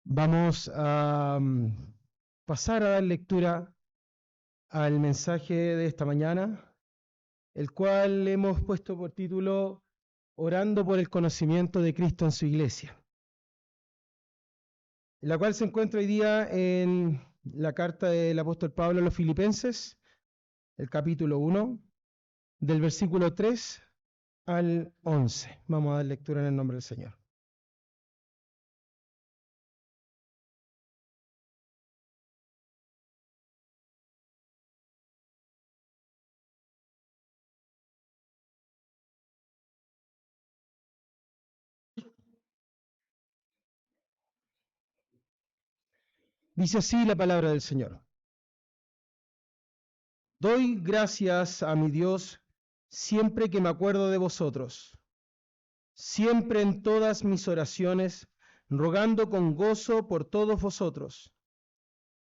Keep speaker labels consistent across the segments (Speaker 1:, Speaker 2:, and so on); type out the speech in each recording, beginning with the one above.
Speaker 1: Vamos a pasar a dar lectura al mensaje de esta mañana, el cual hemos puesto por título Orando por el conocimiento de Cristo en su iglesia, la cual se encuentra hoy día en la carta del apóstol Pablo a los Filipenses, el capítulo 1, del versículo 3 al 11. Vamos a dar lectura en el nombre del Señor. Dice así la palabra del Señor. Doy gracias a mi Dios siempre que me acuerdo de vosotros, siempre en todas mis oraciones, rogando con gozo por todos vosotros,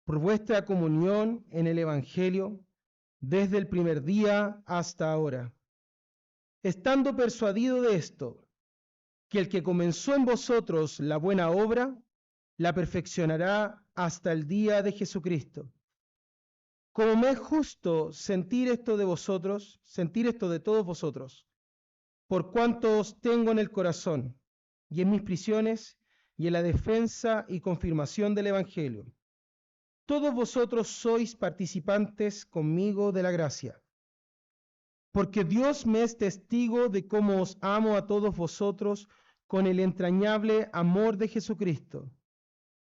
Speaker 1: por vuestra comunión en el Evangelio, desde el primer día hasta ahora, estando persuadido de esto, que el que comenzó en vosotros la buena obra, la perfeccionará hasta el día de Jesucristo. Como me es justo sentir esto de vosotros, sentir esto de todos vosotros, por cuanto os tengo en el corazón, y en mis prisiones, y en la defensa y confirmación del Evangelio. Todos vosotros sois participantes conmigo de la gracia, porque Dios me es testigo de cómo os amo a todos vosotros con el entrañable amor de Jesucristo.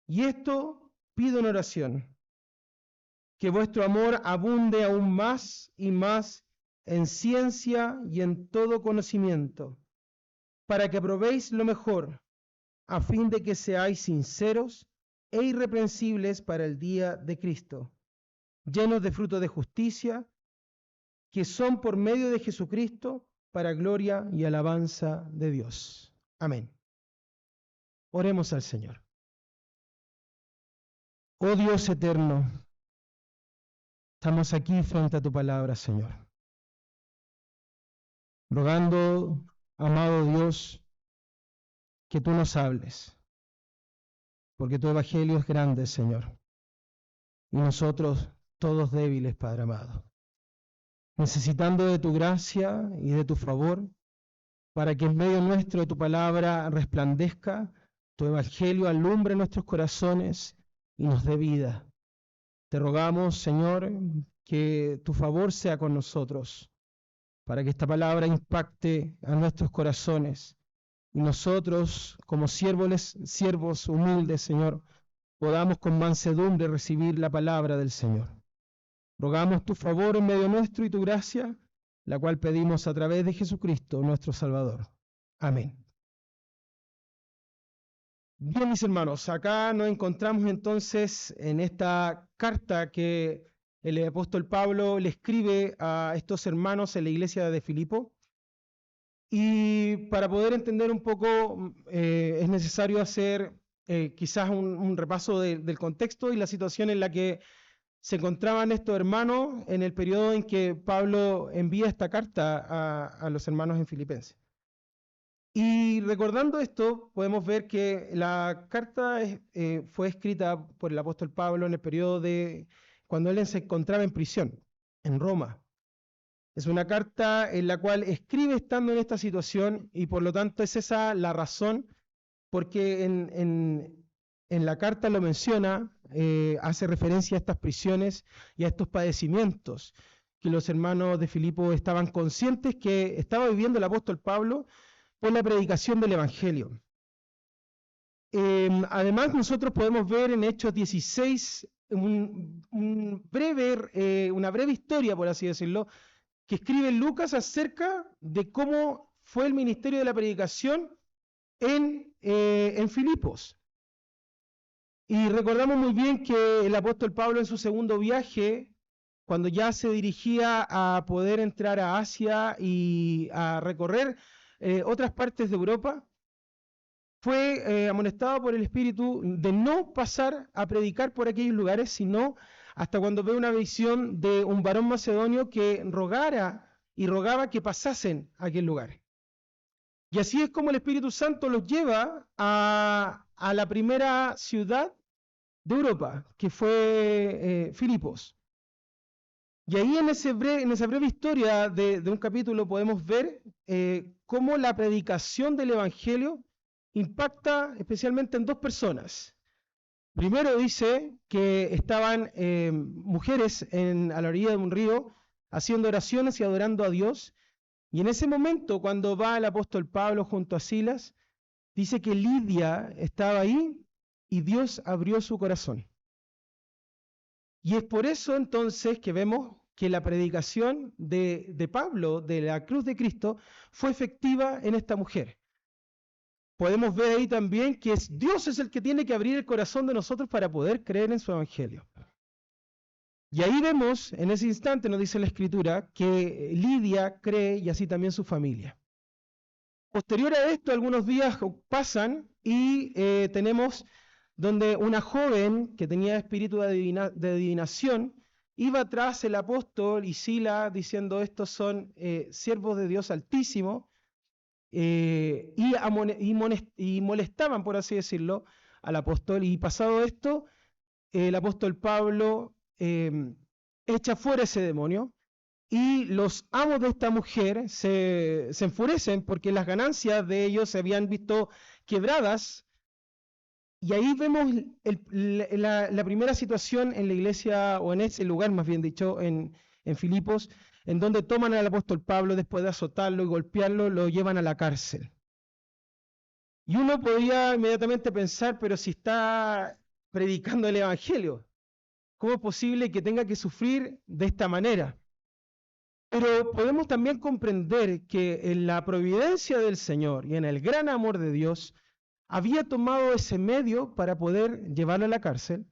Speaker 1: Y esto pido en oración, que vuestro amor abunde aún más y más en ciencia y en todo conocimiento, para que probéis lo mejor, a fin de que seáis sinceros e irreprensibles para el día de Cristo, llenos de fruto de justicia, que son por medio de Jesucristo, para gloria y alabanza de Dios. Amén. Oremos al Señor. Oh Dios eterno, estamos aquí frente a tu palabra, Señor, rogando, amado Dios, que tú nos hables, porque tu evangelio es grande, Señor, y nosotros todos débiles, Padre amado, necesitando de tu gracia y de tu favor, para que en medio nuestro tu palabra resplandezca, tu evangelio alumbre nuestros corazones y nos dé vida. Te rogamos, Señor, que tu favor sea con nosotros, para que esta palabra impacte a nuestros corazones y nosotros, como siervos humildes, Señor, podamos con mansedumbre recibir la palabra del Señor. Rogamos tu favor en medio nuestro y tu gracia, la cual pedimos a través de Jesucristo, nuestro Salvador. Amén. Bien, mis hermanos, acá nos encontramos entonces en esta carta que el apóstol Pablo le escribe a estos hermanos en la iglesia de Filipo. Y para poder entender un poco es necesario hacer quizás un repaso del contexto y la situación en la que se encontraban estos hermanos en el periodo en que Pablo envía esta carta a los hermanos en Filipenses. Y recordando esto, podemos ver que la carta fue escrita por el apóstol Pablo en el periodo de cuando él se encontraba en prisión, en Roma. Es una carta en la cual escribe estando en esta situación y por lo tanto es esa la razón porque en la carta lo menciona, hace referencia a estas prisiones y a estos padecimientos que los hermanos de Filipo estaban conscientes que estaba viviendo el apóstol Pablo por la predicación del Evangelio. Además, nosotros podemos ver en Hechos 16 una breve historia, por así decirlo, que escribe Lucas acerca de cómo fue el ministerio de la predicación en Filipos. Y recordamos muy bien que el apóstol Pablo en su segundo viaje, cuando ya se dirigía a poder entrar a Asia y a recorrer otras partes de Europa, fue amonestado por el Espíritu de no pasar a predicar por aquellos lugares, sino hasta cuando ve una visión de un varón macedonio que rogara y rogaba que pasasen a aquel lugar. Y así es como el Espíritu Santo los lleva a la primera ciudad de Europa, que fue Filipos. Y ahí en esa breve historia de un capítulo podemos ver cómo la predicación del Evangelio impacta especialmente en dos personas. Primero dice que estaban mujeres a la orilla de un río haciendo oraciones y adorando a Dios. Y en ese momento, cuando va el apóstol Pablo junto a Silas, dice que Lidia estaba ahí y Dios abrió su corazón. Y es por eso entonces que vemos que la predicación de Pablo, de la cruz de Cristo, fue efectiva en esta mujer. Podemos ver ahí también que Dios es el que tiene que abrir el corazón de nosotros para poder creer en su evangelio. Y ahí vemos, en ese instante nos dice la Escritura, que Lidia cree y así también su familia. Posterior a esto, algunos días pasan y tenemos donde una joven que tenía espíritu de adivinación iba tras el apóstol y Silas diciendo estos son siervos de Dios Altísimo y molestaban, por así decirlo, al apóstol. Y pasado esto, el apóstol Pablo echa fuera ese demonio y los amos de esta mujer se enfurecen porque las ganancias de ellos se habían visto quebradas. Y ahí vemos la primera situación en la iglesia, o en ese lugar más bien dicho, en Filipos, en donde toman al apóstol Pablo después de azotarlo y golpearlo, lo llevan a la cárcel. Y uno podría inmediatamente pensar, pero si está predicando el Evangelio, ¿cómo es posible que tenga que sufrir de esta manera? Pero podemos también comprender que en la providencia del Señor y en el gran amor de Dios, había tomado ese medio para poder llevarlo a la cárcel,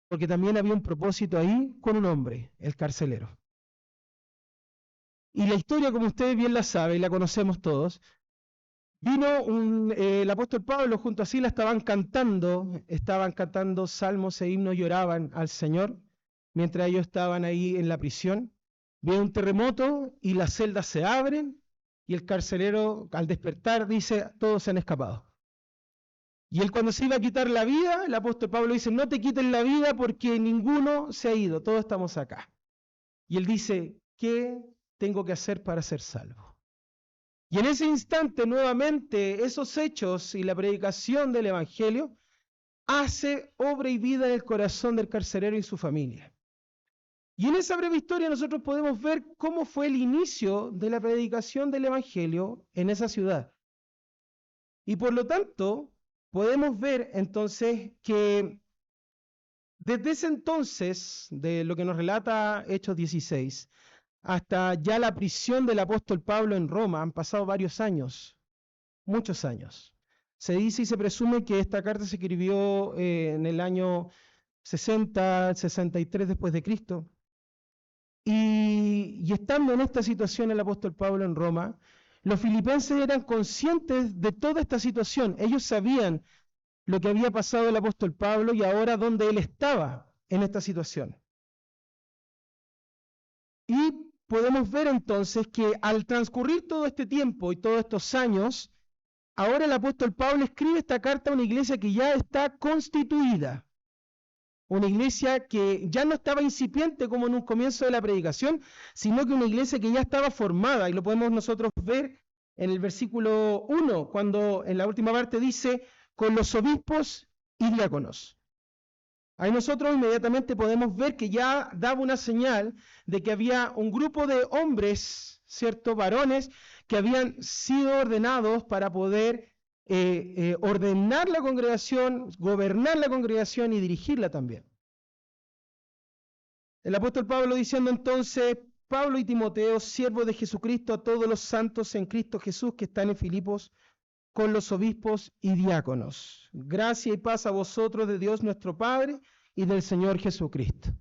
Speaker 1: porque también había un propósito ahí con un hombre, el carcelero. Y la historia, como ustedes bien la saben y la conocemos todos, vino el apóstol Pablo junto a Silas, estaban cantando salmos e himnos, lloraban al Señor, mientras ellos estaban ahí en la prisión. Viene un terremoto y las celdas se abren, y el carcelero al despertar dice, todos se han escapado. Y él cuando se iba a quitar la vida, el apóstol Pablo dice, no te quiten la vida porque ninguno se ha ido, todos estamos acá. Y él dice, ¿qué tengo que hacer para ser salvo? Y en ese instante, nuevamente, esos hechos y la predicación del Evangelio hace obra y vida en el corazón del carcelero y su familia. Y en esa breve historia nosotros podemos ver cómo fue el inicio de la predicación del Evangelio en esa ciudad. Y por lo tanto, podemos ver entonces que desde ese entonces, de lo que nos relata Hechos 16, hasta ya la prisión del apóstol Pablo en Roma, han pasado varios años, muchos años. Se dice y se presume que esta carta se escribió en el año 60, 63 después de Cristo. Y estando en esta situación el apóstol Pablo en Roma, los filipenses eran conscientes de toda esta situación. Ellos sabían lo que había pasado el apóstol Pablo y ahora dónde él estaba en esta situación. Y podemos ver entonces que al transcurrir todo este tiempo y todos estos años, ahora el apóstol Pablo escribe esta carta a una iglesia que ya está constituida. Una iglesia que ya no estaba incipiente como en un comienzo de la predicación, sino que una iglesia que ya estaba formada, y lo podemos nosotros ver en el versículo 1, cuando en la última parte dice, con los obispos y diáconos. Ahí nosotros inmediatamente podemos ver que ya daba una señal de que había un grupo de hombres, ¿cierto? Varones, que habían sido ordenados para poder ordenar la congregación, gobernar la congregación y dirigirla también. El apóstol Pablo diciendo entonces, Pablo y Timoteo, siervos de Jesucristo, a todos los santos en Cristo Jesús que están en Filipos, con los obispos y diáconos. Gracia y paz a vosotros de Dios nuestro Padre y del Señor Jesucristo.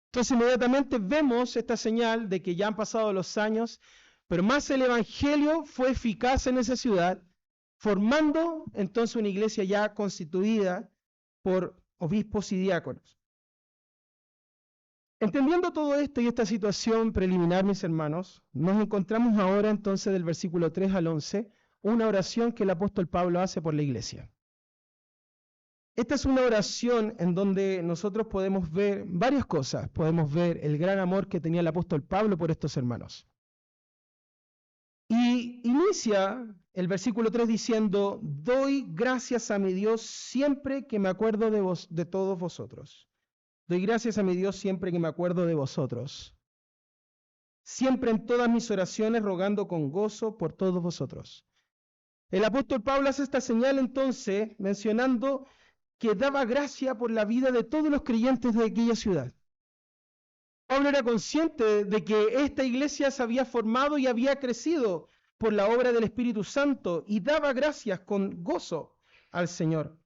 Speaker 1: Entonces inmediatamente vemos esta señal de que ya han pasado los años, pero más el Evangelio fue eficaz en esa ciudad, formando entonces una iglesia ya constituida por obispos y diáconos. Entendiendo todo esto y esta situación preliminar, mis hermanos, nos encontramos ahora entonces del versículo 3 al 11, una oración que el apóstol Pablo hace por la iglesia. Esta es una oración en donde nosotros podemos ver varias cosas. Podemos ver el gran amor que tenía el apóstol Pablo por estos hermanos. Y inicia el versículo 3 diciendo, doy gracias a mi Dios siempre que me acuerdo de todos vosotros. Doy gracias a mi Dios siempre que me acuerdo de vosotros. Siempre en todas mis oraciones rogando con gozo por todos vosotros. El apóstol Pablo hace esta señal entonces mencionando que daba gracia por la vida de todos los creyentes de aquella ciudad. Pablo era consciente de que esta iglesia se había formado y había crecido por la obra del Espíritu Santo y daba gracias con gozo al Señor.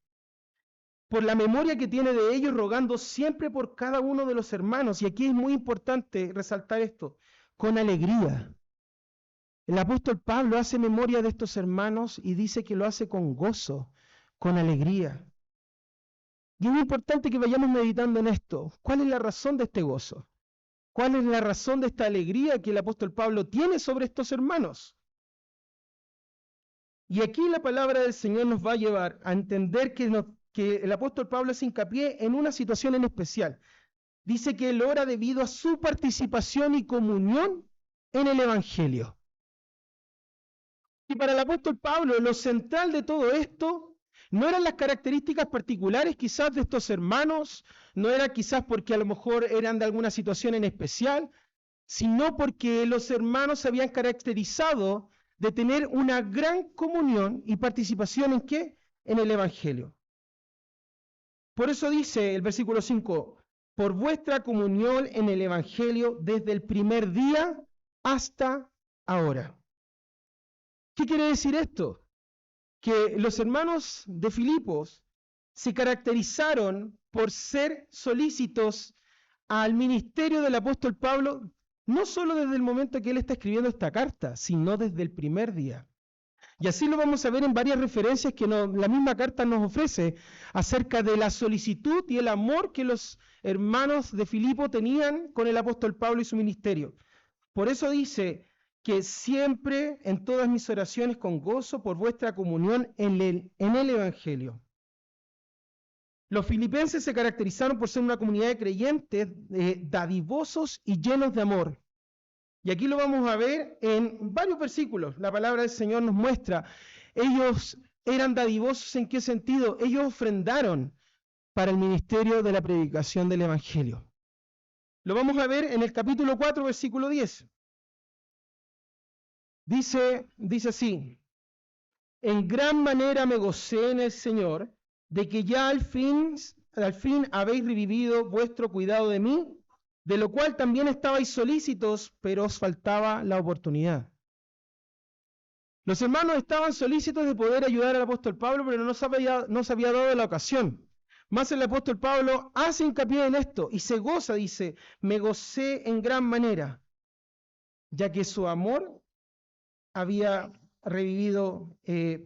Speaker 1: Por la memoria que tiene de ellos, rogando siempre por cada uno de los hermanos. Y aquí es muy importante resaltar esto, con alegría. El apóstol Pablo hace memoria de estos hermanos y dice que lo hace con gozo, con alegría. Y es muy importante que vayamos meditando en esto. ¿Cuál es la razón de este gozo? ¿Cuál es la razón de esta alegría que el apóstol Pablo tiene sobre estos hermanos? Y aquí la palabra del Señor nos va a llevar a entender que el apóstol Pablo hace hincapié en una situación en especial. Dice que él ora debido a su participación y comunión en el Evangelio. Y para el apóstol Pablo, lo central de todo esto no eran las características particulares quizás de estos hermanos, no era quizás porque a lo mejor eran de alguna situación en especial, sino porque los hermanos se habían caracterizado de tener una gran comunión y participación ¿en qué? En el Evangelio. Por eso dice el versículo 5, por vuestra comunión en el Evangelio desde el primer día hasta ahora. ¿Qué quiere decir esto? Que los hermanos de Filipos se caracterizaron por ser solícitos al ministerio del apóstol Pablo, no solo desde el momento que él está escribiendo esta carta, sino desde el primer día. Y así lo vamos a ver en varias referencias que la misma carta nos ofrece acerca de la solicitud y el amor que los hermanos de Filipo tenían con el apóstol Pablo y su ministerio. Por eso dice que siempre en todas mis oraciones con gozo por vuestra comunión en el Evangelio. Los filipenses se caracterizaron por ser una comunidad de creyentes dadivosos y llenos de amor. Y aquí lo vamos a ver en varios versículos. La palabra del Señor nos muestra. Ellos eran dadivosos ¿en qué sentido? Ellos ofrendaron para el ministerio de la predicación del Evangelio. Lo vamos a ver en el capítulo 4, versículo 10. Dice así, en gran manera me gocé en el Señor, de que ya al fin habéis revivido vuestro cuidado de mí, de lo cual también estabais solícitos, pero os faltaba la oportunidad. Los hermanos estaban solícitos de poder ayudar al apóstol Pablo, pero no se había dado la ocasión. Más el apóstol Pablo hace hincapié en esto y se goza, dice, me gocé en gran manera, ya que su amor había revivido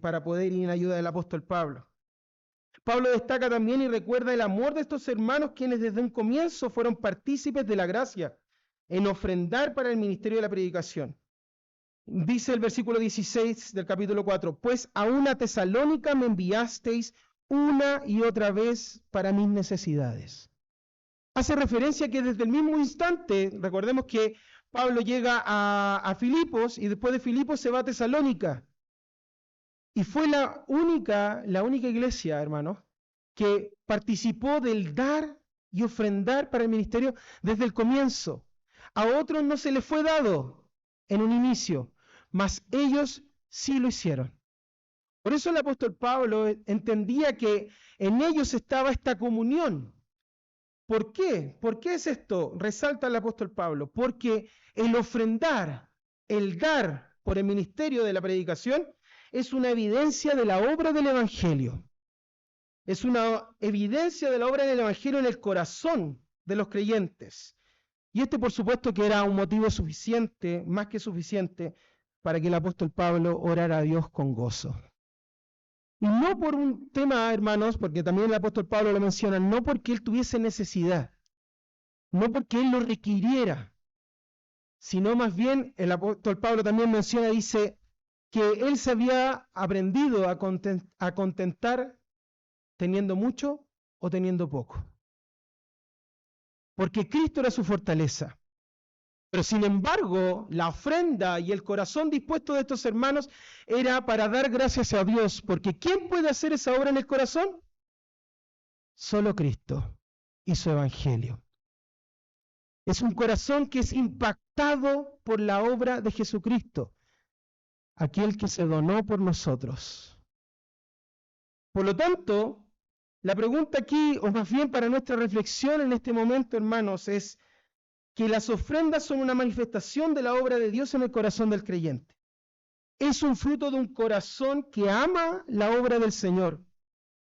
Speaker 1: para poder ir en ayuda del apóstol Pablo. Pablo destaca también y recuerda el amor de estos hermanos quienes desde un comienzo fueron partícipes de la gracia en ofrendar para el ministerio de la predicación. Dice el versículo 16 del capítulo 4, pues a una Tesalónica me enviasteis una y otra vez para mis necesidades. Hace referencia que desde el mismo instante, recordemos que Pablo llega a Filipos y después de Filipos se va a Tesalónica. Y fue la única iglesia, hermanos, que participó del dar y ofrendar para el ministerio desde el comienzo. A otros no se les fue dado en un inicio, mas ellos sí lo hicieron. Por eso el apóstol Pablo entendía que en ellos estaba esta comunión. ¿Por qué? ¿Por qué es esto? Resalta el apóstol Pablo. Porque el ofrendar, el dar por el ministerio de la predicación, es una evidencia de la obra del Evangelio. Es una evidencia de la obra del Evangelio en el corazón de los creyentes. Y este, por supuesto, que era un motivo suficiente, más que suficiente, para que el apóstol Pablo orara a Dios con gozo. Y no por un tema, hermanos, porque también el apóstol Pablo lo menciona, no porque él tuviese necesidad, no porque él lo requiriera, sino más bien el apóstol Pablo también menciona, dice, que él se había aprendido a contentar teniendo mucho o teniendo poco. Porque Cristo era su fortaleza. Pero sin embargo, la ofrenda y el corazón dispuesto de estos hermanos era para dar gracias a Dios. Porque ¿quién puede hacer esa obra en el corazón? Solo Cristo y su evangelio. Es un corazón que es impactado por la obra de Jesucristo, aquel que se donó por nosotros. Por lo tanto, la pregunta aquí, o más bien para nuestra reflexión en este momento, hermanos, es que las ofrendas son una manifestación de la obra de Dios en el corazón del creyente. Es un fruto de un corazón que ama la obra del Señor.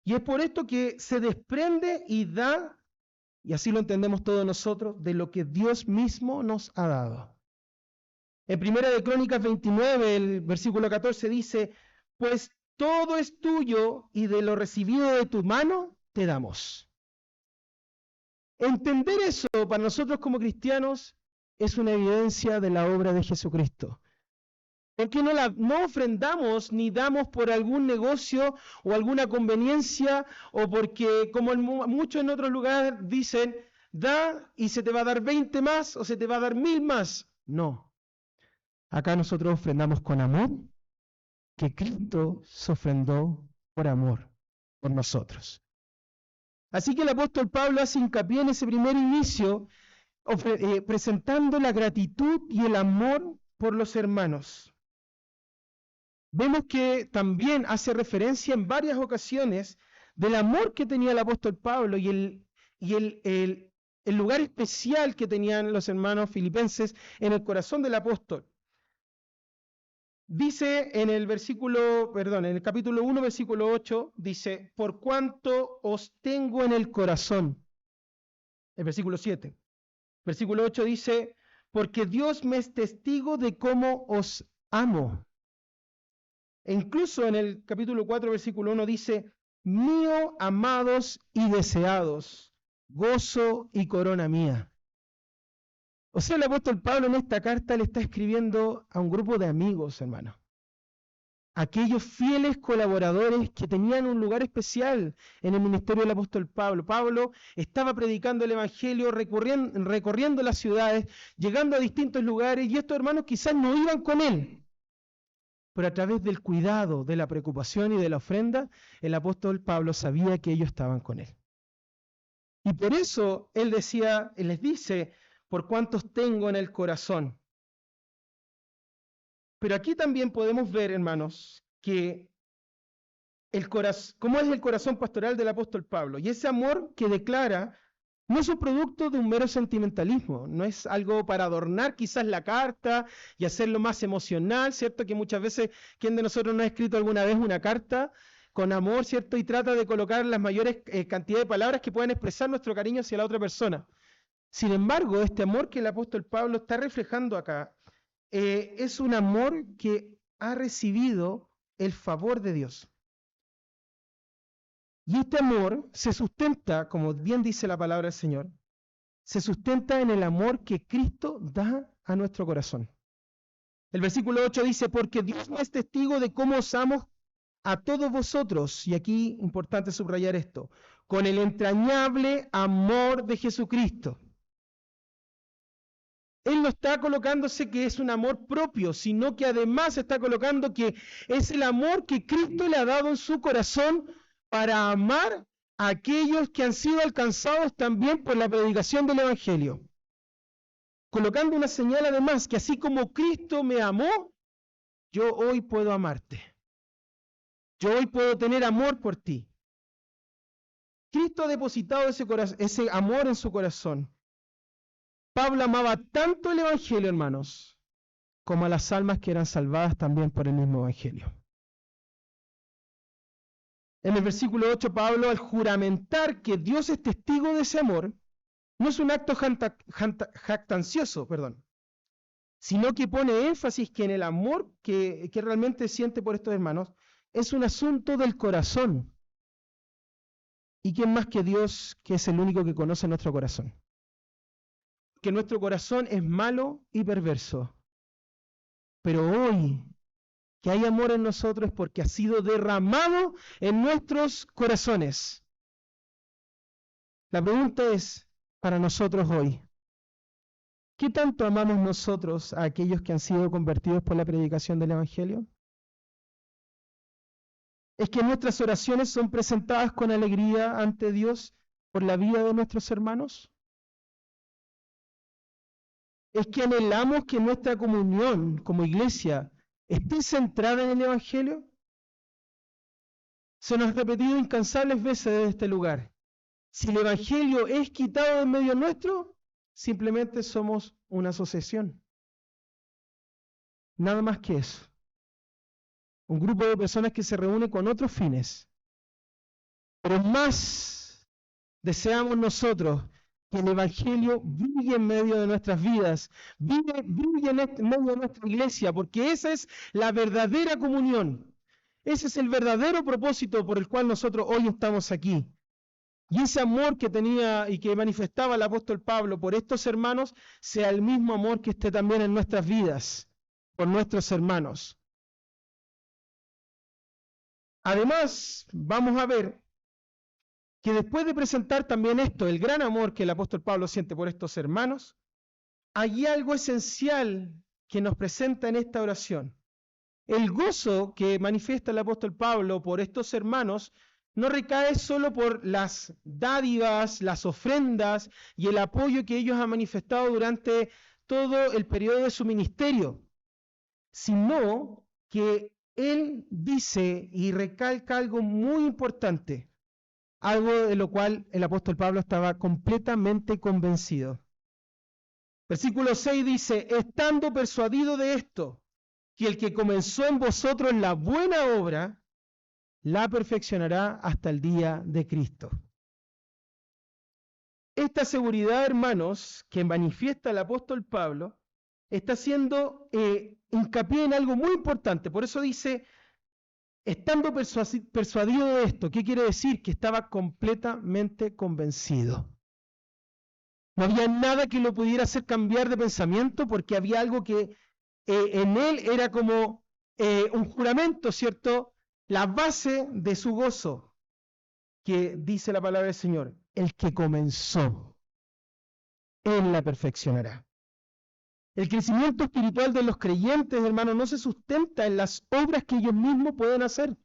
Speaker 1: Y es por esto que se desprende y da, y así lo entendemos todos nosotros, de lo que Dios mismo nos ha dado. En 1 de Crónicas 29, el versículo 14 dice, pues todo es tuyo y de lo recibido de tu mano te damos. Entender eso para nosotros como cristianos es una evidencia de la obra de Jesucristo. Porque no ofrendamos ni damos por algún negocio o alguna conveniencia o porque, como muchos en otros lugares dicen, da y se te va a dar 20 más o se te va a dar 1000 más. No. Acá nosotros ofrendamos con amor, que Cristo se ofrendó por amor, por nosotros. Así que el apóstol Pablo hace hincapié en ese primer inicio, presentando la gratitud y el amor por los hermanos. Vemos que también hace referencia en varias ocasiones del amor que tenía el apóstol Pablo y el lugar especial que tenían los hermanos filipenses en el corazón del apóstol. Dice en el capítulo 1, versículo 8, dice, por cuanto os tengo en el corazón. El versículo 7. Versículo 8 dice, porque Dios me es testigo de cómo os amo. E incluso en el capítulo 4, versículo 1 dice, mío, amados y deseados, gozo y corona mía. O sea, el apóstol Pablo en esta carta le está escribiendo a un grupo de amigos, hermanos. Aquellos fieles colaboradores que tenían un lugar especial en el ministerio del apóstol Pablo. Pablo estaba predicando el evangelio, recorriendo las ciudades, llegando a distintos lugares, y estos hermanos quizás no iban con él. Pero a través del cuidado, de la preocupación y de la ofrenda, el apóstol Pablo sabía que ellos estaban con él. Y por eso él les dice, por cuántos tengo en el corazón. Pero aquí también podemos ver, hermanos, que cómo es el corazón pastoral del apóstol Pablo. Y ese amor que declara no es un producto de un mero sentimentalismo, no es algo para adornar quizás la carta y hacerlo más emocional, ¿cierto? Que muchas veces, ¿quién de nosotros no ha escrito alguna vez una carta con amor, ¿cierto? Y trata de colocar las mayores cantidades de palabras que puedan expresar nuestro cariño hacia la otra persona. Sin embargo, este amor que el apóstol Pablo está reflejando acá es un amor que ha recibido el favor de Dios. Y este amor se sustenta, como bien dice la palabra del Señor, se sustenta en el amor que Cristo da a nuestro corazón. El versículo 8 dice, porque Dios me es testigo de cómo os amo a todos vosotros, y aquí importante subrayar esto, con el entrañable amor de Jesucristo. Él no está colocándose que es un amor propio, sino que además está colocando que es el amor que Cristo le ha dado en su corazón para amar a aquellos que han sido alcanzados también por la predicación del Evangelio. Colocando una señal además, que así como Cristo me amó, yo hoy puedo amarte. Yo hoy puedo tener amor por ti. Cristo ha depositado ese amor en su corazón. Pablo amaba tanto el Evangelio, hermanos, como a las almas que eran salvadas también por el mismo Evangelio. En el versículo 8, Pablo, al juramentar que Dios es testigo de ese amor, no es un acto jactancioso, sino que pone énfasis que en el amor que realmente siente por estos hermanos es un asunto del corazón. ¿Y quién más que Dios, que es el único que conoce nuestro corazón? Que nuestro corazón es malo y perverso. Pero hoy, que hay amor en nosotros es porque ha sido derramado en nuestros corazones. La pregunta es, para nosotros hoy, ¿qué tanto amamos nosotros a aquellos que han sido convertidos por la predicación del Evangelio? ¿Es que nuestras oraciones son presentadas con alegría ante Dios por la vida de nuestros hermanos? ¿Es que anhelamos que nuestra comunión como iglesia esté centrada en el Evangelio? Se nos ha repetido incansables veces desde este lugar. Si el Evangelio es quitado de en medio nuestro, simplemente somos una asociación. Nada más que eso. Un grupo de personas que se reúne con otros fines. Pero más deseamos nosotros que el Evangelio brille en medio de nuestras vidas, brille en medio de nuestra iglesia, porque esa es la verdadera comunión. Ese es el verdadero propósito por el cual nosotros hoy estamos aquí. Y ese amor que tenía y que manifestaba el apóstol Pablo por estos hermanos, sea el mismo amor que esté también en nuestras vidas, por nuestros hermanos. Además, vamos a ver que después de presentar también esto, el gran amor que el apóstol Pablo siente por estos hermanos, hay algo esencial que nos presenta en esta oración. El gozo que manifiesta el apóstol Pablo por estos hermanos no recae solo por las dádivas, las ofrendas y el apoyo que ellos han manifestado durante todo el periodo de su ministerio, sino que él dice y recalca algo muy importante, algo de lo cual el apóstol Pablo estaba completamente convencido. Versículo 6 dice, estando persuadido de esto, que el que comenzó en vosotros la buena obra, la perfeccionará hasta el día de Cristo. Esta seguridad, hermanos, que manifiesta el apóstol Pablo, está haciendo hincapié en algo muy importante. Por eso dice, estando persuadido de esto, ¿qué quiere decir? Que estaba completamente convencido. No había nada que lo pudiera hacer cambiar de pensamiento porque había algo que en él era como un juramento, ¿cierto? La base de su gozo, que dice la palabra del Señor, el que comenzó, él la perfeccionará. El crecimiento espiritual de los creyentes, hermanos, no se sustenta en las obras que ellos mismos pueden hacer.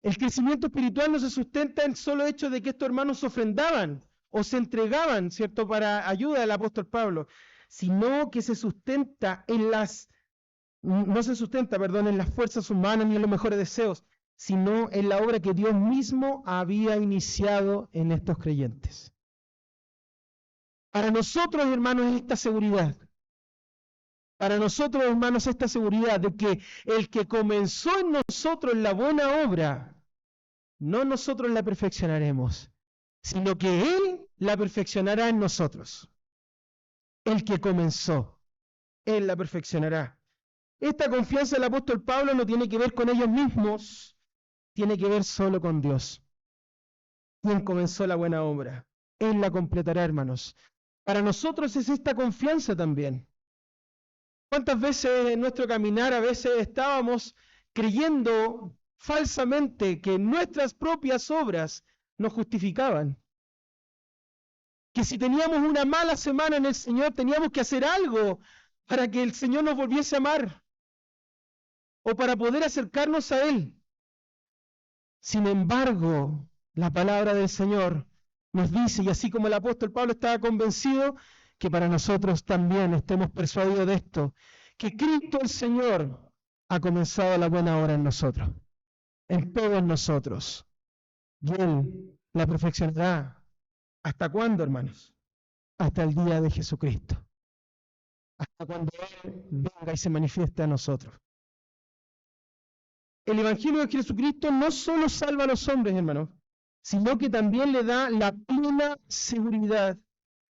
Speaker 1: El crecimiento espiritual no se sustenta en el solo hecho de que estos hermanos ofrendaban o se entregaban, ¿cierto?, para ayuda del apóstol Pablo, sino que se sustenta en no se sustenta, perdón, en las fuerzas humanas ni en los mejores deseos, sino en la obra que Dios mismo había iniciado en estos creyentes. Para nosotros, hermanos, esta seguridad. Para nosotros, hermanos, esta seguridad de que el que comenzó en nosotros la buena obra, no nosotros la perfeccionaremos, sino que Él la perfeccionará en nosotros. El que comenzó, Él la perfeccionará. Esta confianza del apóstol Pablo no tiene que ver con ellos mismos, tiene que ver solo con Dios. Quien comenzó la buena obra, Él la completará, hermanos. Para nosotros es esta confianza también. ¿Cuántas veces en nuestro caminar a veces estábamos creyendo falsamente que nuestras propias obras nos justificaban? Que si teníamos una mala semana en el Señor teníamos que hacer algo para que el Señor nos volviese a amar o para poder acercarnos a Él. Sin embargo, la palabra del Señor nos dice, y así como el apóstol Pablo estaba convencido, que para nosotros también estemos persuadidos de esto, que Cristo el Señor ha comenzado la buena obra en nosotros, en todos nosotros, y Él la perfeccionará. ¿Hasta cuándo, hermanos? Hasta el día de Jesucristo, hasta cuando Él venga y se manifieste a nosotros. El Evangelio de Jesucristo no solo salva a los hombres, hermanos, sino que también le da la plena seguridad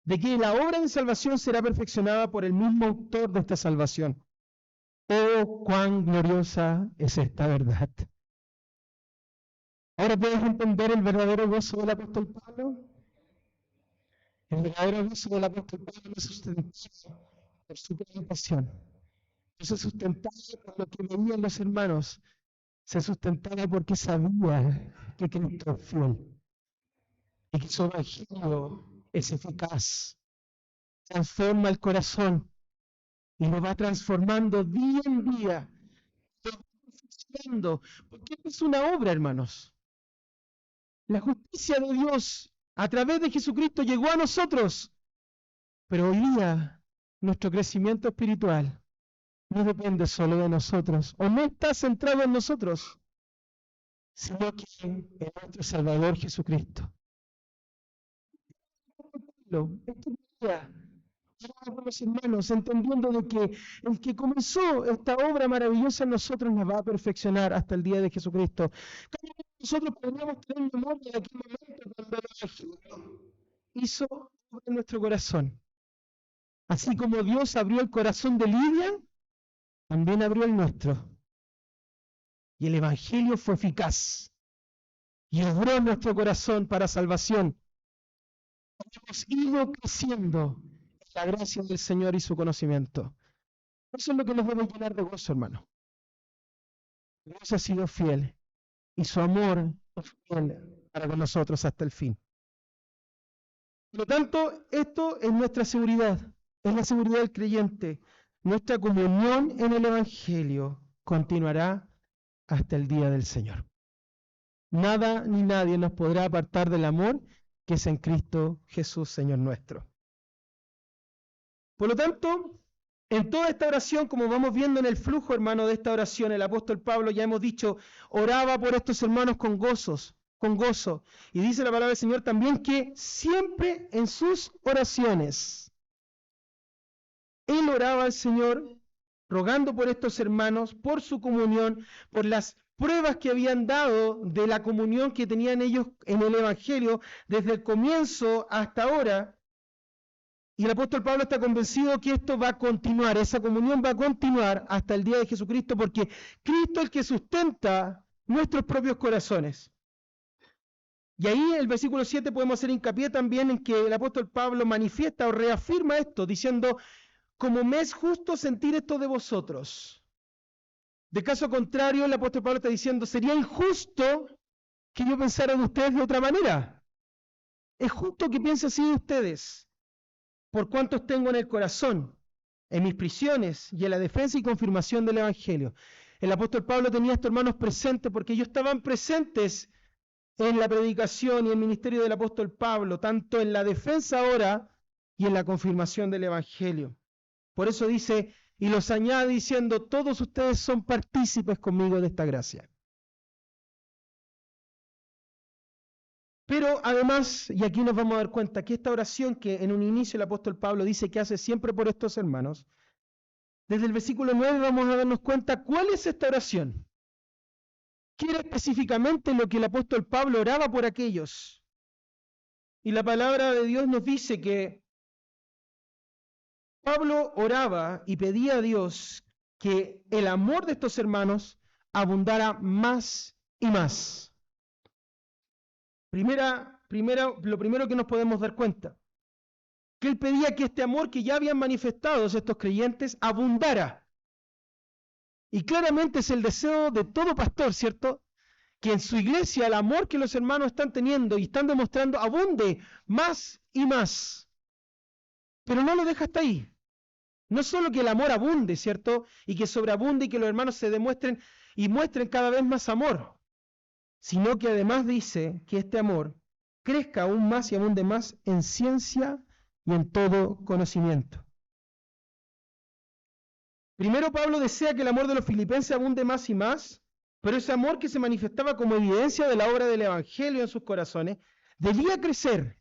Speaker 1: de que la obra de salvación será perfeccionada por el mismo autor de esta salvación. Oh, cuán gloriosa es esta verdad. Ahora puedes entender el verdadero gozo del apóstol Pablo. El verdadero gozo del apóstol Pablo es sustentado por su propia pasión. No se sustentaba por lo que veían los hermanos, se sustentaba porque sabía que Cristo es fiel y que su evangelio es eficaz, transforma el corazón y lo va transformando día en día, lo va perfeccionando, porque es una obra, hermanos. La justicia de Dios a través de Jesucristo llegó a nosotros, pero hoy día nuestro crecimiento espiritual no depende solo de nosotros, o no está centrado en nosotros, sino que en nuestro Salvador Jesucristo. Los hermanos, entendiendo de que el que comenzó esta obra maravillosa en nosotros la va a perfeccionar hasta el día de Jesucristo. Cada uno de nosotros podríamos tener memoria de aquel momento cuando el Evangelio hizo obra en nuestro corazón. Así como Dios abrió el corazón de Lidia, también abrió el nuestro. Y el Evangelio fue eficaz y obró en nuestro corazón para salvación. Hemos ido creciendo en la gracia del Señor y su conocimiento. Eso es lo que nos debe llenar de gozo, hermano. Dios ha sido fiel y su amor es fiel para con nosotros hasta el fin. Por lo tanto, esto es nuestra seguridad, es la seguridad del creyente. Nuestra comunión en el Evangelio continuará hasta el día del Señor. Nada ni nadie nos podrá apartar del amor que es en Cristo Jesús, Señor nuestro. Por lo tanto, en toda esta oración, como vamos viendo en el flujo, hermano, de esta oración, el apóstol Pablo, ya hemos dicho, oraba por estos hermanos con gozo. Y dice la palabra del Señor también que siempre en sus oraciones, él oraba al Señor, rogando por estos hermanos, por su comunión, por las pruebas que habían dado de la comunión que tenían ellos en el Evangelio desde el comienzo hasta ahora. Y el apóstol Pablo está convencido que esto va a continuar, esa comunión va a continuar hasta el día de Jesucristo, porque Cristo es el que sustenta nuestros propios corazones. Y ahí en el versículo 7 podemos hacer hincapié también en que el apóstol Pablo manifiesta o reafirma esto, diciendo, como me es justo sentir esto de vosotros. De caso contrario, el apóstol Pablo está diciendo, sería injusto que yo pensara de ustedes de otra manera. Es justo que piense así de ustedes, por cuantos tengo en el corazón, en mis prisiones y en la defensa y confirmación del Evangelio. El apóstol Pablo tenía a estos hermanos presentes porque ellos estaban presentes en la predicación y el ministerio del apóstol Pablo, tanto en la defensa ahora y en la confirmación del Evangelio. Por eso dice, y los añade diciendo, todos ustedes son partícipes conmigo de esta gracia. Pero además, y aquí nos vamos a dar cuenta que esta oración que en un inicio el apóstol Pablo dice que hace siempre por estos hermanos, desde el versículo 9 vamos a darnos cuenta cuál es esta oración. ¿Qué era específicamente lo que el apóstol Pablo oraba por aquellos? Y la palabra de Dios nos dice que Pablo oraba y pedía a Dios que el amor de estos hermanos abundara más y más. Lo primero que nos podemos dar cuenta, que él pedía que este amor que ya habían manifestado estos creyentes abundara. Y claramente es el deseo de todo pastor, ¿cierto? Que en su iglesia el amor que los hermanos están teniendo y están demostrando abunde más y más. Pero no lo deja hasta ahí. No solo que el amor abunde, ¿cierto? Y que sobreabunde y que los hermanos se demuestren y muestren cada vez más amor, sino que además dice que este amor crezca aún más y abunde más en ciencia y en todo conocimiento. Primero Pablo desea que el amor de los filipenses abunde más y más, pero ese amor que se manifestaba como evidencia de la obra del Evangelio en sus corazones, debía crecer.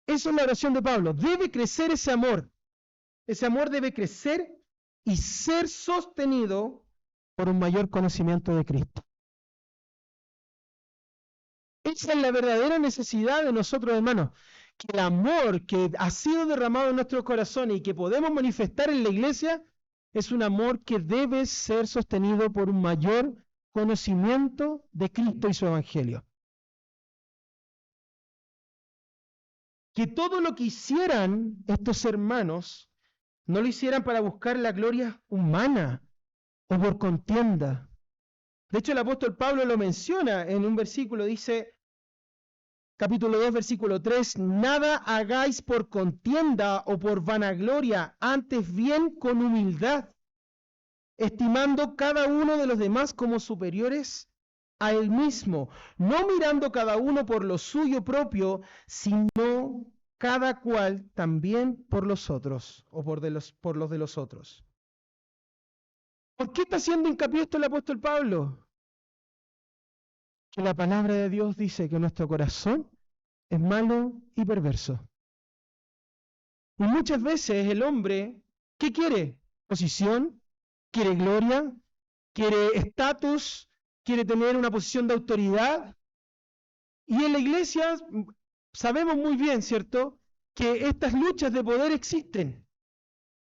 Speaker 1: Esa es la oración de Pablo. Debe crecer ese amor. Ese amor debe crecer y ser sostenido por un mayor conocimiento de Cristo. Esa es la verdadera necesidad de nosotros, hermanos. Que el amor que ha sido derramado en nuestros corazones y que podemos manifestar en la iglesia es un amor que debe ser sostenido por un mayor conocimiento de Cristo y su Evangelio. Que todo lo que hicieran estos hermanos no lo hicieran para buscar la gloria humana o por contienda. De hecho, el apóstol Pablo lo menciona en un versículo, dice, capítulo 2, versículo 3, nada hagáis por contienda o por vanagloria, antes bien con humildad, estimando cada uno de los demás como superiores a él mismo, no mirando cada uno por lo suyo propio, sino cada cual también por los otros, o por los de los otros. ¿Por qué está haciendo hincapié esto el apóstol Pablo? Que la palabra de Dios dice que nuestro corazón es malo y perverso. Y muchas veces el hombre, ¿qué quiere? Posición, quiere gloria, quiere estatus, quiere tener una posición de autoridad. Y en la iglesia sabemos muy bien, ¿cierto?, que estas luchas de poder existen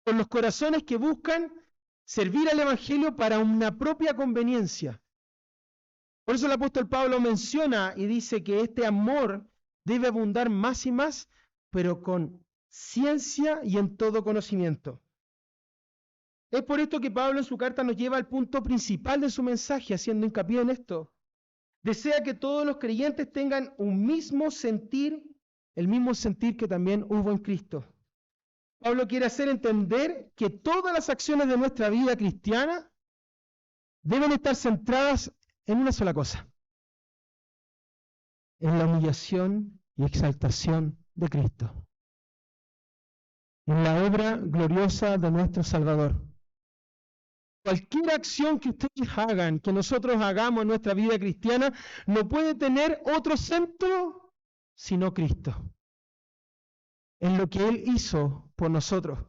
Speaker 1: con los corazones que buscan servir al Evangelio para una propia conveniencia. Por eso el apóstol Pablo menciona y dice que este amor debe abundar más y más, pero con ciencia y en todo conocimiento. Es por esto que Pablo en su carta nos lleva al punto principal de su mensaje, haciendo hincapié en esto. Desea que todos los creyentes tengan un mismo sentir, el mismo sentir que también hubo en Cristo. Pablo quiere hacer entender que todas las acciones de nuestra vida cristiana deben estar centradas en una sola cosa: en la humillación y exaltación de Cristo, en la obra gloriosa de nuestro Salvador. Cualquier acción que ustedes hagan, que nosotros hagamos en nuestra vida cristiana, no puede tener otro centro sino Cristo, en lo que Él hizo por nosotros.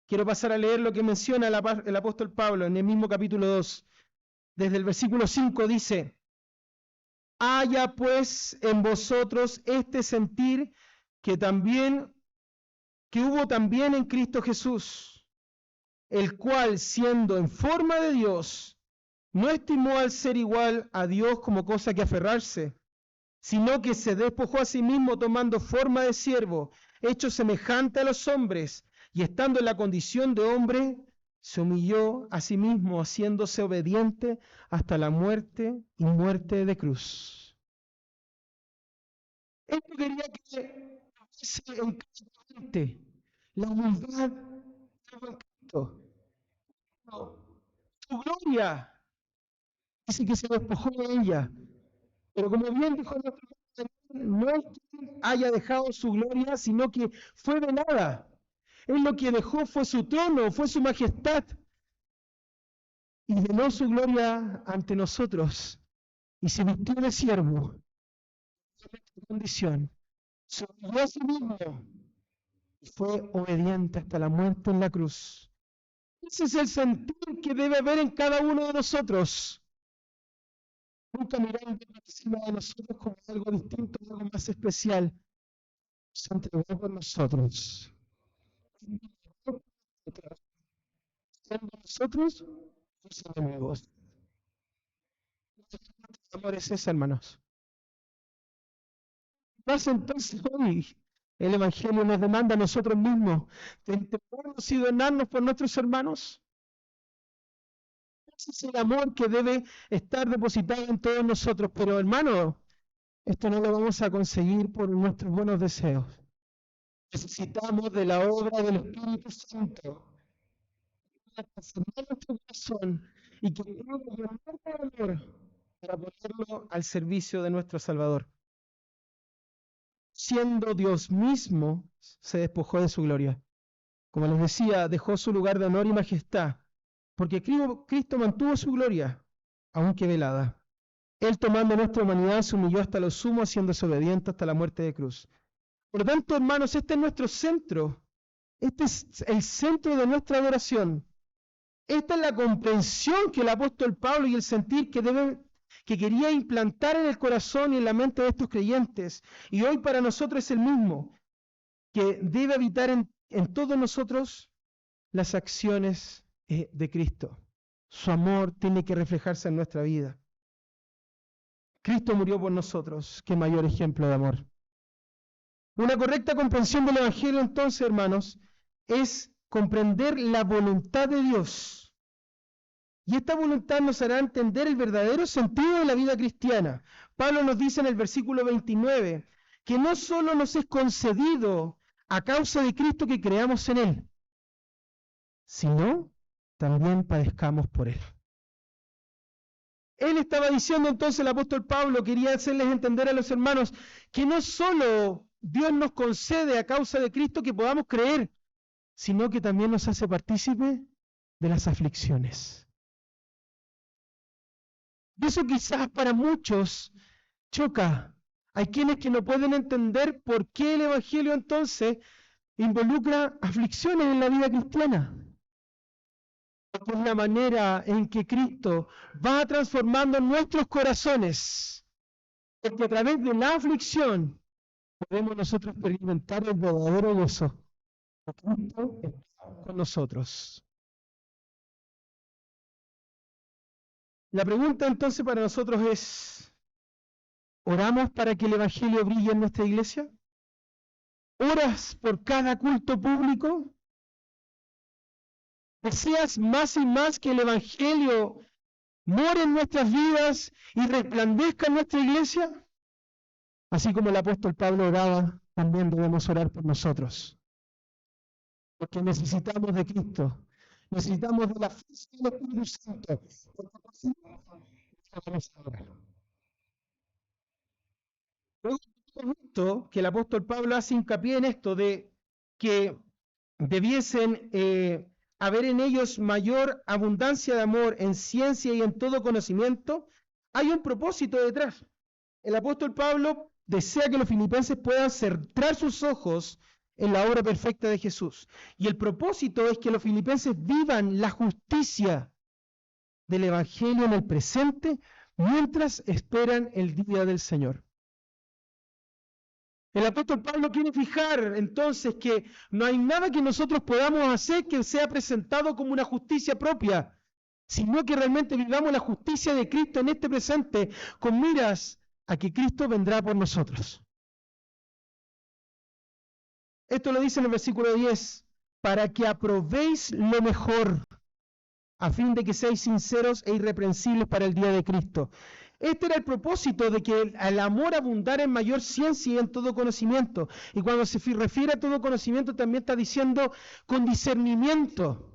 Speaker 1: Quiero pasar a leer lo que menciona el apóstol Pablo en el mismo capítulo 2. Desde el versículo 5 dice: haya pues en vosotros este sentir que hubo también en Cristo Jesús, el cual, siendo en forma de Dios, no estimó al ser igual a Dios como cosa que aferrarse, sino que se despojó a sí mismo tomando forma de siervo, hecho semejante a los hombres, y estando en la condición de hombre, se humilló a sí mismo, haciéndose obediente hasta la muerte y muerte de cruz. Esto quería que hubiese en cada gente la humildad de Cristo. Su gloria, dice que se despojó de ella. Pero como bien dijo nuestro Señor, no es que haya dejado su gloria, sino que fue velada. Él lo que dejó fue su trono, fue su majestad. Y veló su gloria ante nosotros. Y se vistió de siervo. En nuestra condición. Se humilló a sí mismo. Y fue obediente hasta la muerte en la cruz. Ese es el sentir que debe haber en cada uno de nosotros. Nunca mirando por encima de nosotros como algo distinto, algo más especial. Se entregó por nosotros. Siendo nosotros sus enemigos. El amor es ese, hermanos. Más entonces hoy el Evangelio nos demanda a nosotros mismos de entregarnos y donarnos por nuestros hermanos. Ese es el amor que debe estar depositado en todos nosotros. Pero, hermano, esto no lo vamos a conseguir por nuestros buenos deseos. Necesitamos de la obra del Espíritu Santo para transformar nuestro corazón y que podamos ganar valor para ponerlo al servicio de nuestro Salvador. Siendo Dios mismo, se despojó de su gloria. Como les decía, dejó su lugar de honor y majestad, porque Cristo mantuvo su gloria, aunque velada. Él, tomando nuestra humanidad, se humilló hasta lo sumo, haciéndose obediente hasta la muerte de cruz. Por lo tanto, hermanos, este es nuestro centro. Este es el centro de nuestra adoración. Esta es la comprensión que el apóstol Pablo y el sentir que quería implantar en el corazón y en la mente de estos creyentes. Y hoy para nosotros es el mismo, que debe habitar en todos nosotros las acciones de Cristo. Su amor tiene que reflejarse en nuestra vida. Cristo murió por nosotros. Qué mayor ejemplo de amor. Una correcta comprensión del Evangelio, entonces, hermanos, es comprender la voluntad de Dios. Y esta voluntad nos hará entender el verdadero sentido de la vida cristiana. Pablo nos dice en el versículo 29 que no solo nos es concedido a causa de Cristo que creamos en Él, sino también padezcamos por Él. Él estaba diciendo entonces, el apóstol Pablo quería hacerles entender a los hermanos que no solo Dios nos concede a causa de Cristo que podamos creer, sino que también nos hace partícipe de las aflicciones. Y eso quizás para muchos choca. Hay quienes que no pueden entender por qué el Evangelio entonces involucra aflicciones en la vida cristiana. Porque es la manera en que Cristo va transformando nuestros corazones. Porque a través de la aflicción podemos nosotros experimentar el verdadero gozo. Cristo está con nosotros. La pregunta entonces para nosotros es, ¿oramos para que el Evangelio brille en nuestra iglesia? ¿Oras por cada culto público? ¿Deseas más y más que el Evangelio more en nuestras vidas y resplandezca en nuestra iglesia? Así como el apóstol Pablo oraba, también debemos orar por nosotros. Porque necesitamos de Cristo, necesitamos de la fuerza del Espíritu Santo. Luego que el apóstol Pablo hace hincapié en esto de que debiesen haber en ellos mayor abundancia de amor en ciencia y en todo conocimiento, hay un propósito detrás. El apóstol Pablo desea que los filipenses puedan centrar sus ojos en la obra perfecta de Jesús. Y el propósito es que los filipenses vivan la justicia del Evangelio en el presente mientras esperan el día del Señor. El apóstol Pablo quiere fijar entonces que no hay nada que nosotros podamos hacer que sea presentado como una justicia propia, sino que realmente vivamos la justicia de Cristo en este presente con miras a que Cristo vendrá por nosotros. Esto lo dice en el versículo 10, para que aprobéis lo mejor, a fin de que seáis sinceros e irreprensibles para el día de Cristo. Este era el propósito de que el amor abundara en mayor ciencia y en todo conocimiento. Y cuando se refiere a todo conocimiento también está diciendo con discernimiento.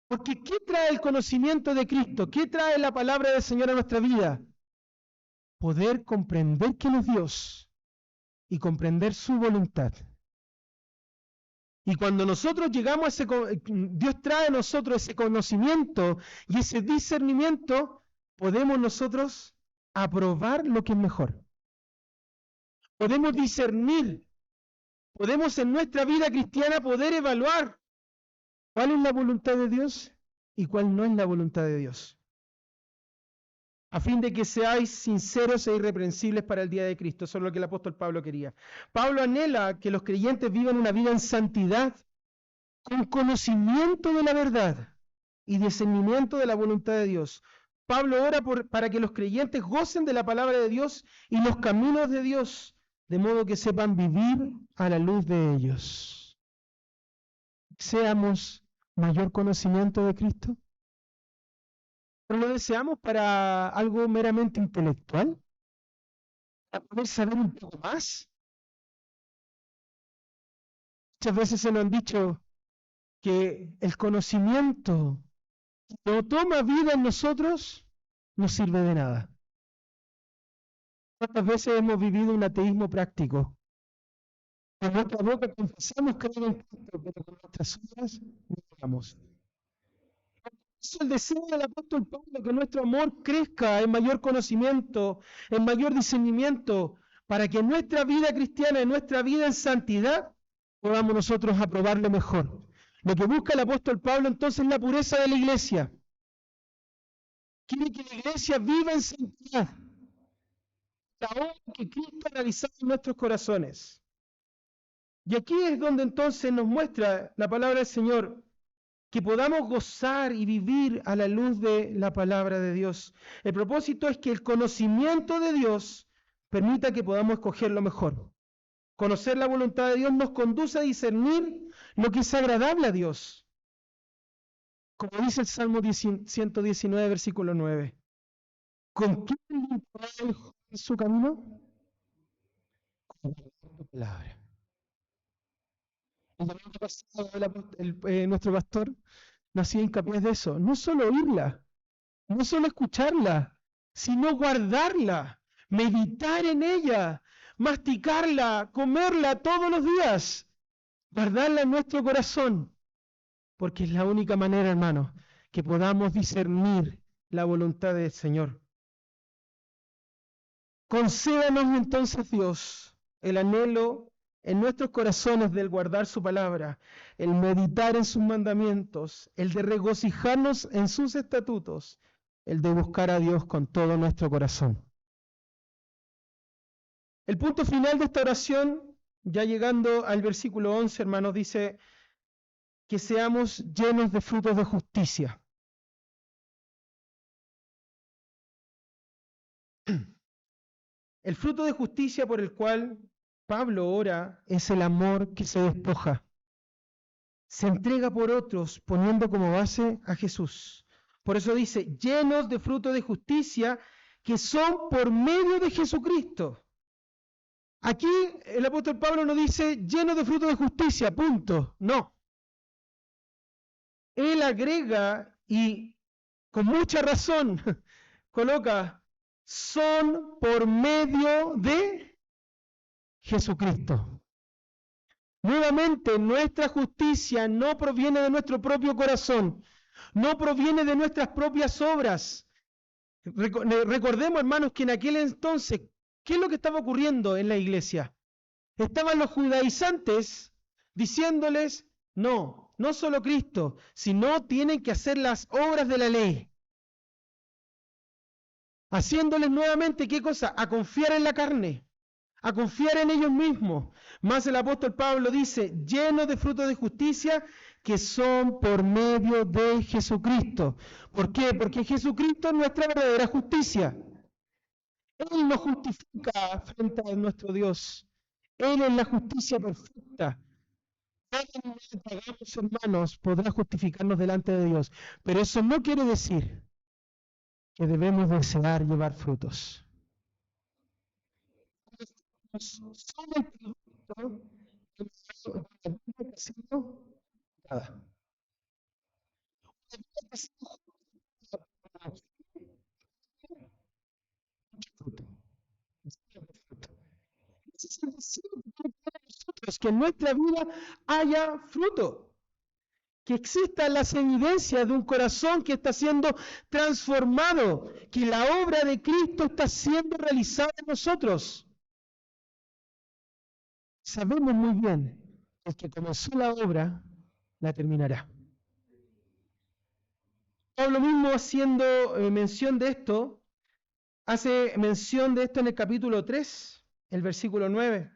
Speaker 1: Porque ¿qué trae el conocimiento de Cristo? ¿Qué trae la palabra del Señor a nuestra vida? Poder comprender quién es Dios y comprender su voluntad. Y cuando nosotros llegamos a ese, Dios trae a nosotros ese conocimiento y ese discernimiento, podemos nosotros aprobar lo que es mejor. Podemos discernir, podemos en nuestra vida cristiana poder evaluar cuál es la voluntad de Dios y cuál no es la voluntad de Dios. A fin de que seáis sinceros e irreprensibles para el día de Cristo. Eso es lo que el apóstol Pablo quería. Pablo anhela que los creyentes vivan una vida en santidad, con conocimiento de la verdad y discernimiento de la voluntad de Dios. Pablo ora para que los creyentes gocen de la palabra de Dios y los caminos de Dios, de modo que sepan vivir a la luz de ellos. ¿Deseamos mayor conocimiento de Cristo? ¿Pero lo deseamos para algo meramente intelectual? ¿Para poder saber un poco más? Muchas veces se nos han dicho que el conocimiento no toma vida en nosotros, no sirve de nada. ¿Cuántas veces hemos vivido un ateísmo práctico? Con nuestra boca confesamos creer en Cristo, pero con nuestras obras no negamos. Es el deseo del apóstol Pablo, que nuestro amor crezca en mayor conocimiento, en mayor discernimiento, para que en nuestra vida cristiana, en nuestra vida en santidad, podamos nosotros aprobarlo mejor. Lo que busca el apóstol Pablo entonces es la pureza de la iglesia. Quiere que la iglesia viva en santidad, la obra que Cristo ha realizado en nuestros corazones. Y aquí es donde entonces nos muestra la palabra del Señor, que podamos gozar y vivir a la luz de la palabra de Dios. El propósito es que el conocimiento de Dios permita que podamos escoger lo mejor. Conocer la voluntad de Dios nos conduce a discernir lo que es agradable a Dios. Como dice el Salmo 119, versículo 9. ¿Con qué limpiará el joven su camino? Con tu palabra. El domingo pasado nuestro pastor nos hacía hincapié de eso. No solo oírla, no solo escucharla, sino guardarla, meditar en ella, masticarla, comerla todos los días, guardarla en nuestro corazón, porque es la única manera, hermanos, que podamos discernir la voluntad del Señor. Concédanos entonces, Dios, el anhelo en nuestros corazones del guardar su palabra, el meditar en sus mandamientos, el de regocijarnos en sus estatutos, el de buscar a Dios con todo nuestro corazón. El punto final de esta oración, ya llegando al versículo 11, hermanos, dice que seamos llenos de frutos de justicia. El fruto de justicia por el cual Pablo ora es el amor que se despoja. Se entrega por otros poniendo como base a Jesús. Por eso dice, llenos de fruto de justicia que son por medio de Jesucristo. Aquí el apóstol Pablo no dice llenos de fruto de justicia, punto. No. Él agrega y con mucha razón coloca, son por medio de Jesucristo. Nuevamente, nuestra justicia no proviene de nuestro propio corazón, no proviene de nuestras propias obras. Recordemos, hermanos, que en aquel entonces, ¿qué es lo que estaba ocurriendo en la iglesia? Estaban los judaizantes diciéndoles, no solo Cristo, sino tienen que hacer las obras de la ley. Haciéndoles nuevamente, ¿qué cosa? A confiar en la carne, a confiar en ellos mismos. Más el apóstol Pablo dice, llenos de frutos de justicia que son por medio de Jesucristo. ¿Por qué? Porque Jesucristo es nuestra verdadera justicia. Él nos justifica frente a nuestro Dios. Él es la justicia perfecta. Nadie que hagamos, hermanos, podrá justificarnos delante de Dios. Pero eso no quiere decir que debemos desear llevar frutos. Son el producto nada. Es que en nuestra vida haya fruto, que existan las evidencias de un corazón que está siendo transformado, que la obra de Cristo está siendo realizada en nosotros. Sabemos muy bien que el que comenzó la obra la terminará. Pablo mismo haciendo mención de esto, hace mención de esto en el capítulo 3, el versículo 9.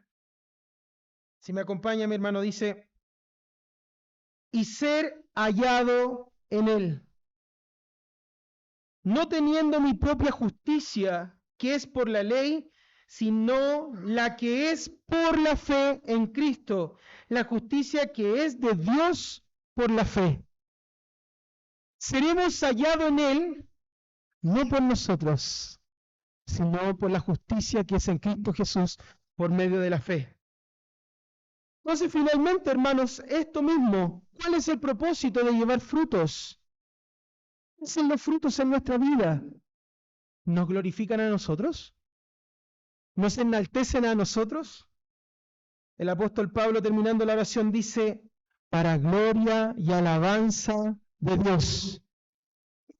Speaker 1: Si me acompaña, mi hermano, dice, y ser hallado en él, no teniendo mi propia justicia, que es por la ley, sino la que es por la fe en Cristo, la justicia que es de Dios por la fe. Seremos hallados en él, no por nosotros, sino por la justicia que es en Cristo Jesús por medio de la fe. Entonces, finalmente, hermanos, esto mismo, ¿cuál es el propósito de llevar frutos? ¿Cuáles son los frutos en nuestra vida? ¿Nos glorifican a nosotros? ¿Nos enaltecen a nosotros? El apóstol Pablo, terminando la oración, dice, para gloria y alabanza de Dios.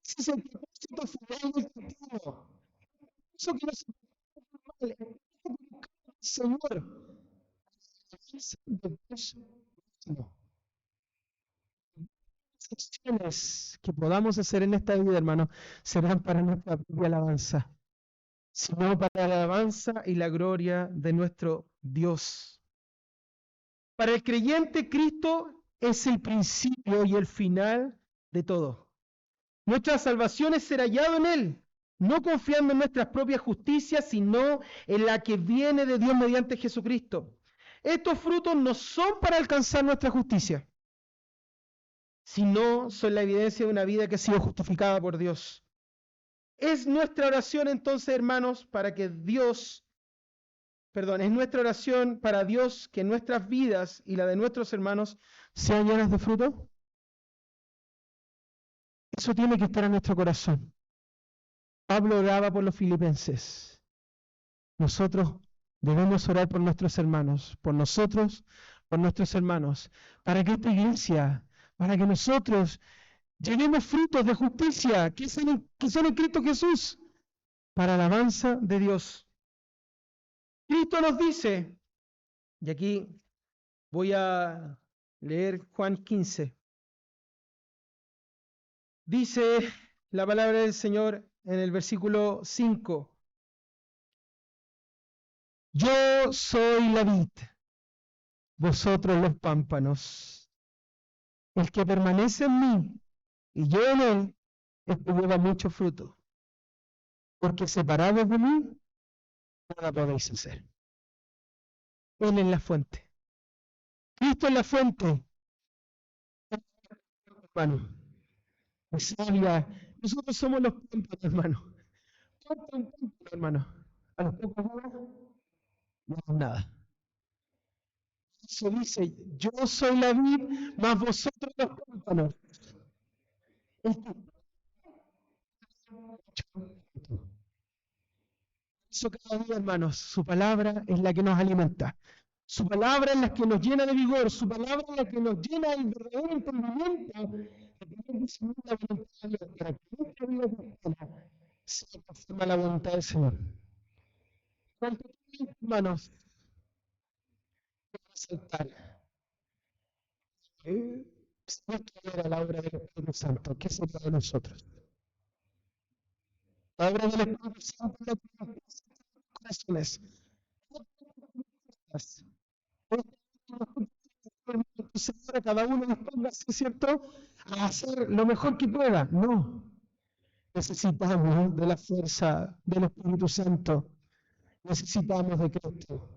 Speaker 1: Ese es el propósito final del cristiano. Eso que nos mal, Señor. Las acciones que podamos hacer en esta vida, hermano, serán para nuestra propia alabanza, sino para la alabanza y la gloria de nuestro Dios. Para el creyente, Cristo es el principio y el final de todo. Nuestra salvación es ser hallado en Él, no confiando en nuestras propias justicias, sino en la que viene de Dios mediante Jesucristo. Estos frutos no son para alcanzar nuestra justicia. Si no, son la evidencia de una vida que ha sido justificada por Dios. Es nuestra oración entonces, hermanos, es nuestra oración para Dios que nuestras vidas y la de nuestros hermanos sean llenas de fruto. Eso tiene que estar en nuestro corazón. Pablo oraba por los filipenses. Nosotros debemos orar por nuestros hermanos, por nosotros, por nuestros hermanos, para que esta iglesia, para que nosotros llevemos frutos de justicia que son en Cristo Jesús, para la alabanza de Dios. Cristo nos dice, y aquí voy a leer Juan 15. Dice la palabra del Señor en el versículo 5. Yo soy la vid, vosotros los pámpanos. El que permanece en mí y yo en él, es que lleva mucho fruto. Porque separados de mí, nada podéis hacer. Él es la fuente. Cristo es la fuente. Hermano, es sabia. Nosotros somos los pámpanos, hermano. Hermano. A los pocos días, no es nada. Eso dice, yo soy la vid, mas vosotros los pámpanos. Eso cada día, hermanos, su palabra es la que nos alimenta. Su palabra es la que nos llena de vigor, su palabra es la que nos llena del verdadero entendimiento la voluntad de Dios, para que nuestra vida cristiana sea conforme a la voluntad del Señor. ¿Cuánto tiempo, hermanos, resaltar? Si no estuviera la obra del Espíritu Santo, ¿qué sería de nosotros? La obra del Espíritu Santo es la que nos corazones. Señor, a cada uno dispóngase, ¿cierto?, a hacer lo mejor que pueda. No. Necesitamos de la fuerza del Espíritu Santo. Necesitamos de Cristo.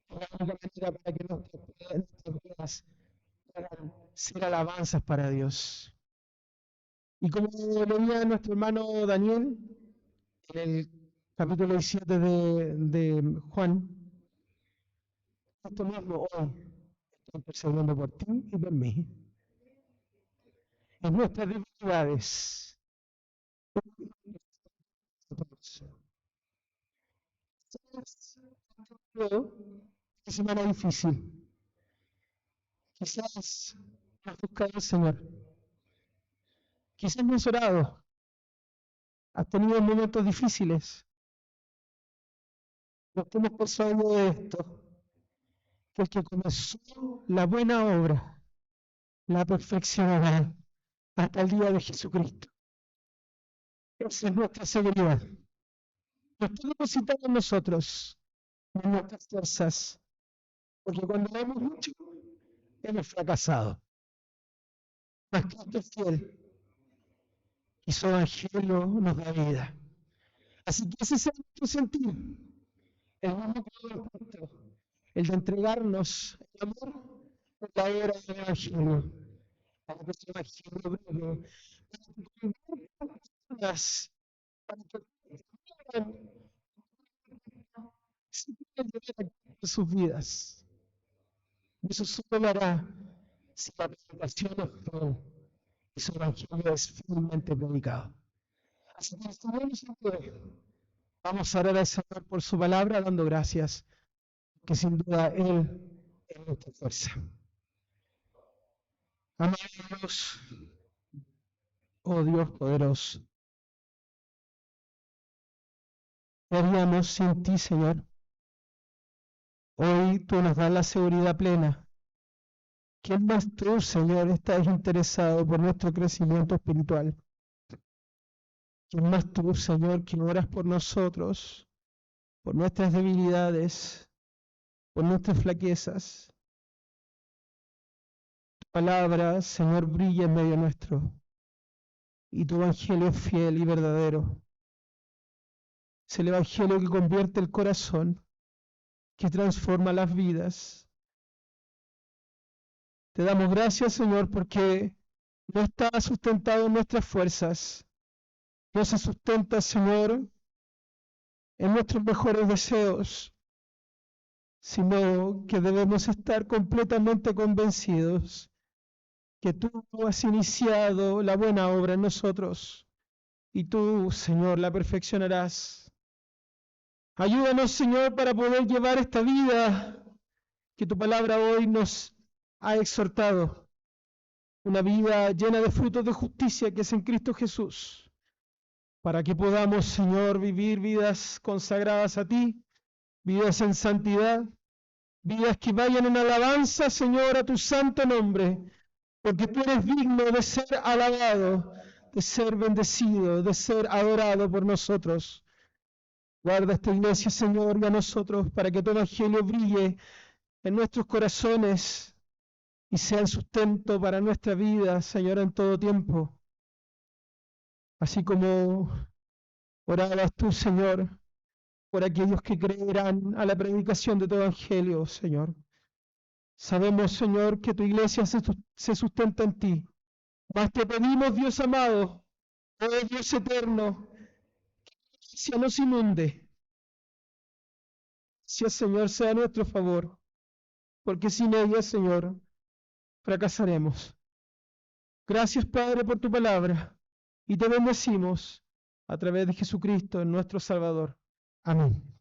Speaker 1: La única manera para que nuestras vidas puedan ser alabanzas para Dios. Y como leía nuestro hermano Daniel en el capítulo 17 de Juan, esto mismo hoy estoy intercediendo por ti y por mí. En nuestras debilidades. Una semana difícil. Quizás has buscado al Señor. Quizás no has orado. Has tenido momentos difíciles. Nos hemos pensado de esto. Que el que comenzó la buena obra la perfeccionará hasta el día de Jesucristo. Esa es nuestra seguridad. No está depositada en nosotros, en nuestras fuerzas, porque cuando damos mucho, hemos fracasado. Mas Cristo es fiel y su evangelio nos da vida. Así que ese es nuestro sentir, el mismo que el de entregarnos el amor por la obra del evangelio, para que ese evangelio brille, para que personas, para que en sus vidas. Y eso solo lo hará si la predicación es fiel y su evangelio es fielmente predicado. Así que vamos a orar al Señor por su palabra, dando gracias, que sin duda Él es nuestra fuerza. Amado Dios, oh Dios poderoso, ¿qué haríamos sin ti, Señor? Hoy tú nos das la seguridad plena. ¿Quién más tú, Señor, estás interesado por nuestro crecimiento espiritual? ¿Quién más tú, Señor, que oras por nosotros, por nuestras debilidades, por nuestras flaquezas? Tu palabra, Señor, brilla en medio nuestro, y tu evangelio es fiel y verdadero. Es el evangelio que convierte el corazón, que transforma las vidas. Te damos gracias, Señor, porque no está sustentado en nuestras fuerzas, no se sustenta, Señor, en nuestros mejores deseos, sino que debemos estar completamente convencidos que tú has iniciado la buena obra en nosotros y tú, Señor, la perfeccionarás. Ayúdanos, Señor, para poder llevar esta vida que tu palabra hoy nos ha exhortado, una vida llena de frutos de justicia que es en Cristo Jesús, para que podamos, Señor, vivir vidas consagradas a ti, vidas en santidad, vidas que vayan en alabanza, Señor, a tu santo nombre, porque tú eres digno de ser alabado, de ser bendecido, de ser adorado por nosotros. Guarda esta iglesia, Señor, y a nosotros, para que tu evangelio brille en nuestros corazones y sea el sustento para nuestra vida, Señor, en todo tiempo. Así como orabas tú, Señor, por aquellos que creerán a la predicación de tu evangelio, Señor. Sabemos, Señor, que tu iglesia se sustenta en ti. Mas te pedimos, Dios amado, oh Dios eterno, que nos inunde. Si el Señor sea a nuestro favor, porque sin ella, Señor, fracasaremos. Gracias, Padre, por tu palabra, y te bendecimos a través de Jesucristo, nuestro Salvador. Amén.